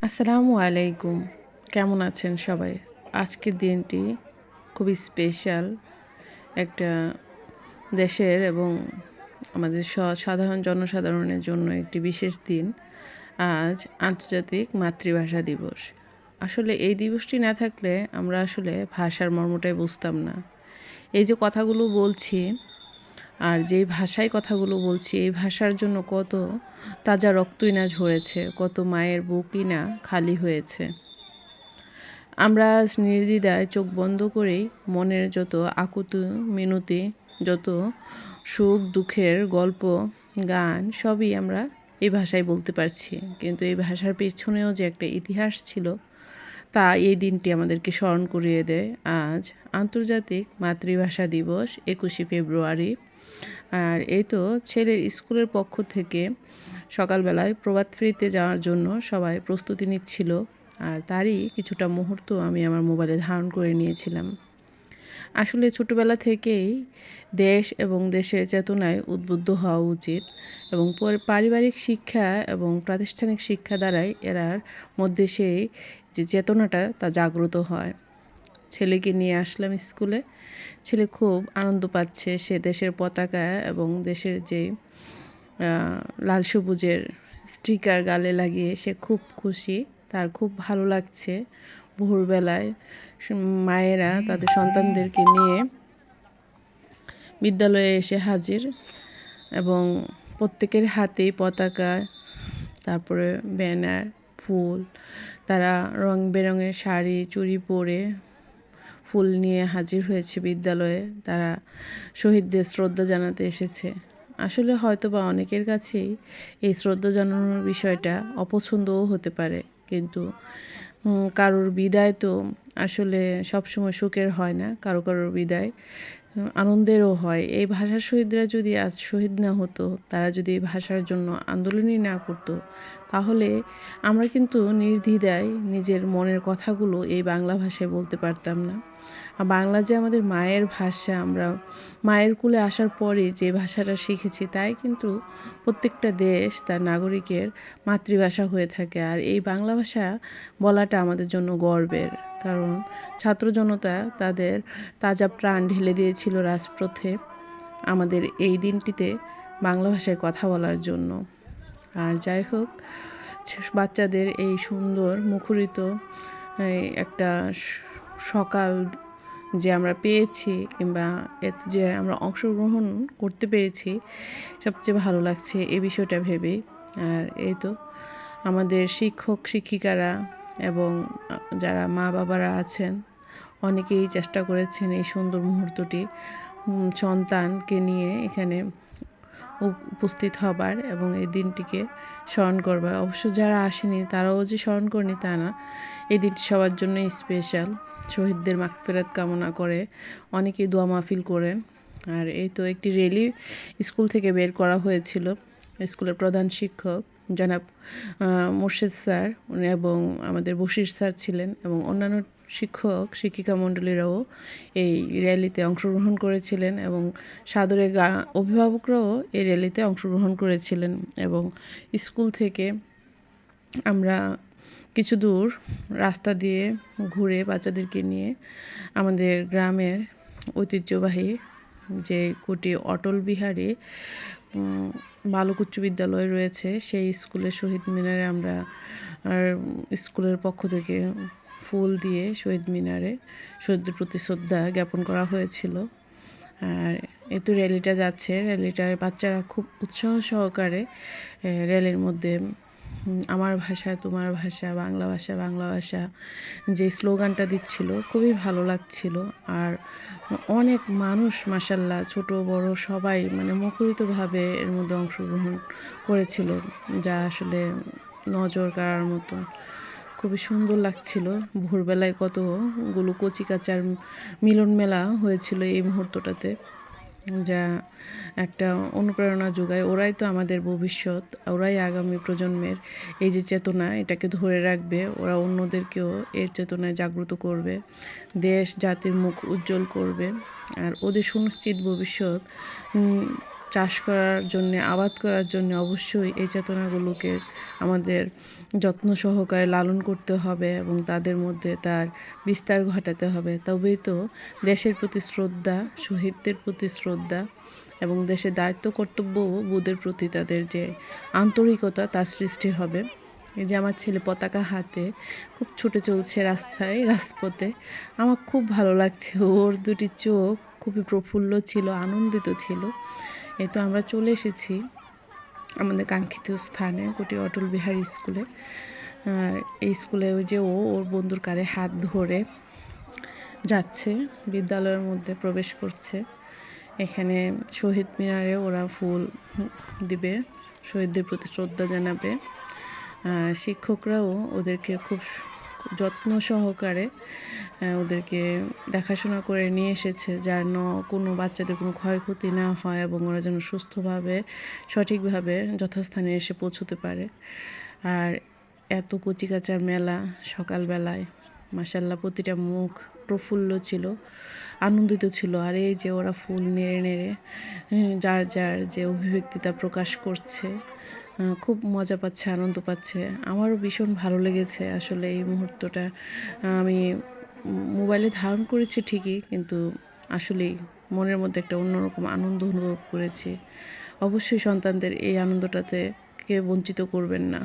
আসসালামু আলাইকুম। কেমন আছেন সবাই? আজকের দিনটি খুবই স্পেশাল একটা দেশের এবং আমাদের সাধারণ জনসাধারণের জন্য একটি বিশেষ দিন। আজ আন্তর্জাতিক মাতৃভাষা দিবস। আসলে এই দিবসটি না থাকলে আমরা আসলে ভাষার মর্মটাই বুঝতাম না। এই যে কথাগুলো বলছি আর যেই ভাষায় কথাগুলো বলছি, এই ভাষার জন্য কত তাজা রক্তই না ঝরেছে, কত মায়ের বুকই না খালি হয়েছে। আমরা আজ নির্দ্বিধায় চোখ বন্ধ করেই মনের যত আকুতি মিনতি, যত সুখ দুঃখের গল্প, গান সবই আমরা এই ভাষায় বলতে পারছি। কিন্তু এই ভাষার পেছনেও যে একটা ইতিহাস ছিল, তা এই দিনটি আমাদেরকে স্মরণ করিয়ে দেয়। আজ আন্তর্জাতিক মাতৃভাষা দিবস 21শে ফেব্রুয়ারি। আর এই তো ছেলের স্কুলের পক্ষ থেকে সকালবেলায় প্রভাত ফেরিতে যাওয়ার জন্য সবাই প্রস্তুতি নিচ্ছিল। আর তারই কিছুটা মুহূর্ত আমি আমার মোবাইলে ধারণ করে নিয়েছিলাম। আসলে ছোটোবেলা থেকেই দেশ এবং দেশের চেতনায় উদ্বুদ্ধ হওয়া উচিত এবং পারিবারিক শিক্ষা এবং প্রাতিষ্ঠানিক শিক্ষা দ্বারাই এরার মধ্যে সেই যে চেতনাটা তা জাগ্রত হয়। ছেলেকে নিয়ে আসলাম স্কুলে। ছেলে খুব আনন্দ পাচ্ছে। সে দেশের পতাকা এবং দেশের যে লাল সবুজের স্টিকার গালে লাগিয়ে সে খুব খুশি। তার খুব ভালো লাগছে। ভোরবেলায় মায়েরা তাদের সন্তানদেরকে নিয়ে বিদ্যালয়ে এসে হাজির এবং প্রত্যেকের হাতেই পতাকা, তারপরে ব্যানার, ফুল। তারা রং বেরঙের শাড়ি চুড়ি পরে ফুল নিয়ে হাজির হয়েছে বিদ্যালয়ে। তারা শহীদদের শ্রদ্ধা জানাতে এসেছে। আসলে হয়তো বা অনেকের কাছেই এই শ্রদ্ধা জানানোর বিষয়টা অপছন্দও হতে পারে, কিন্তু কারোর বিদায় তো আসলে সবসময় সুখের হয় না। কারোর বিদায় আনন্দেরও হয়। এই ভাষার শহীদরা যদি আজ শহীদ না হতো, তারা যদি এই ভাষার জন্য আন্দোলনই না করতো, তাহলে আমরা কিন্তু নির্দ্বিধায় নিজের মনের কথাগুলো এই বাংলা ভাষায় বলতে পারতাম না। বাংলা যে আমাদের মায়ের ভাষা, আমরা মায়ের কোলে আসার পরে যে ভাষাটা শিখেছি, তাই কিন্তু প্রত্যেকটা দেশ তার নাগরিকের মাতৃভাষা হয়ে থাকে। আর এই বাংলা ভাষা বলাটা আমাদের জন্য গর্বের, কারণ ছাত্র জনতা তাদের তাজা প্রাণ ঢেলে দিয়েছিল রাজপথে আমাদের এই দিনটিতে বাংলা ভাষায় কথা বলার জন্য। আর যাই হোক, বাচ্চাদের এই সুন্দর মুখরিত একটা সকাল যে আমরা পেয়েছি, কিংবা এতে যে আমরা অংশগ্রহণ করতে পেরেছি, সবচেয়ে ভালো লাগছে এই বিষয়টা ভেবেই। আর এই তো আমাদের শিক্ষক শিক্ষিকারা এবং যারা মা বাবারা আছেন, অনেকেই চেষ্টা করেছেন এই সুন্দর মুহূর্তটি সন্তানকে নিয়ে এখানে উপস্থিত হবার এবং এই দিনটিকে স্মরণ করবার। অবশ্য যারা আসেনি তারাও যে স্মরণ করেনি তা না, এই দিনটি সবার জন্যই স্পেশাল। শহীদদের মাগফিরাত কামনা করে অনেকেই দোয়া মাহফিল করেন। আর এই তো একটি র্যালি স্কুল থেকে বের করা হয়েছিল। স্কুলের প্রধান শিক্ষক জনাব মোর্শেদ স্যার এবং আমাদের বশির স্যার ছিলেন এবং অন্যান্য শিক্ষক শিক্ষিকা মণ্ডলীরাও এই র্যালিতে অংশগ্রহণ করেছিলেন এবং সাদরে অভিভাবকরাও এই র্যালিতে অংশগ্রহণ করেছিলেন। এবং স্কুল থেকে আমরা কিছু দূর রাস্তা দিয়ে ঘুরে বাচ্চাদেরকে নিয়ে আমাদের গ্রামের ঐতিহ্যবাহী যে কুটি অটল বিহারে বালক উচ্চ বিদ্যালয় রয়েছে, সেই স্কুলের শহীদ মিনারে আমরা স্কুলের পক্ষ থেকে ফুল দিয়ে শহীদ মিনারে শহীদদের প্রতি শ্রদ্ধা জ্ঞাপন করা হয়েছিল। আর এত র্যালিটা যাচ্ছে, র্যালিটার বাচ্চারা খুব উৎসাহ সহকারে র্যালির মধ্যে আমার ভাষা তোমার ভাষা, বাংলা ভাষা বাংলা ভাষা যে স্লোগানটা দিচ্ছিল, খুবই ভালো লাগছিল। আর অনেক মানুষ মাশাআল্লাহ, ছোট বড় সবাই মানে মুখরিতভাবে এর মধ্যে অংশগ্রহণ করেছিল, যা আসলে নজর কাড়ার মতো। খুবই সুন্দর লাগছিল। ভোরবেলায় কতগুলো কচিকাঁচার মিলন মেলা হয়েছিল এই মুহূর্তটাতে, যা একটা অনুপ্রেরণা যোগায়। ওরাই তো আমাদের ভবিষ্যৎ, ওরাই আগামী প্রজন্মের এই যে চেতনা, এটাকে ধরে রাখবে। ওরা অন্যদেরকেও এর চেতনায় জাগ্রত করবে, দেশ জাতির মুখ উজ্জ্বল করবে। আর ওদের সুনিশ্চিত ভবিষ্যৎ চাষ করার জন্যে, আবাদ করার জন্যে অবশ্যই এই চেতনাগুলোকে আমাদের যত্ন সহকারে লালন করতে হবে এবং তাদের মধ্যে তার বিস্তার ঘটাতে হবে। তবেই তো দেশের প্রতি শ্রদ্ধা, শহীদদের প্রতি শ্রদ্ধা এবং দেশের দায়িত্ব কর্তব্য বোধের প্রতি তাদের যে আন্তরিকতা তার সৃষ্টি হবে। এই যে আমার ছেলে পতাকা হাতে খুব ছুটে চলছে রাজপথে, আমার খুব ভালো লাগছে। ওর দুটি চোখ খুবই প্রফুল্ল ছিল, আনন্দিত ছিল। এই তো আমরা চলে এসেছি আমাদের কাঙ্ক্ষিত স্থানে, কোটি অটল বিহারী স্কুলে। আর এই স্কুলে ওই যে ওর বন্ধুর কাঁধে হাত ধরে যাচ্ছে, বিদ্যালয়ের মধ্যে প্রবেশ করছে। এখানে শহীদ মিনারে ওরা ফুল দিবে, শহীদদের প্রতি শ্রদ্ধা জানাবে। শিক্ষকরাও ওদেরকে খুব যত্ন সহকারে ওদেরকে দেখাশোনা করে নিয়ে এসেছে, যেন কোনো বাচ্চাদের কোনো ক্ষয়ক্ষতি না হয় এবং ওরা যেন সুস্থভাবে সঠিকভাবে যথাস্থানে এসে পৌঁছতে পারে। আর এত কচিকাঁচার মেলা সকালবেলায়, মাশাআল্লাহ প্রতিটা মুখ প্রফুল্ল ছিল, আনন্দিত ছিল। আর এই যে ওরা ফুল নেড়ে নেড়ে যার যার যে অভিব্যক্তিতা প্রকাশ করছে, খুব মজা পাচ্ছে, আনন্দ পাচ্ছে। আমারও ভীষণ ভালো লেগেছে আসলে এই মুহূর্তটা। আমি মোবাইলে ধারণ করেছি ঠিকই, কিন্তু আসলেই মনের মধ্যে একটা অন্যরকম আনন্দ অনুভব করেছি। অবশ্যই সন্তানদের এই আনন্দটাতে কে বঞ্চিত করবেন না।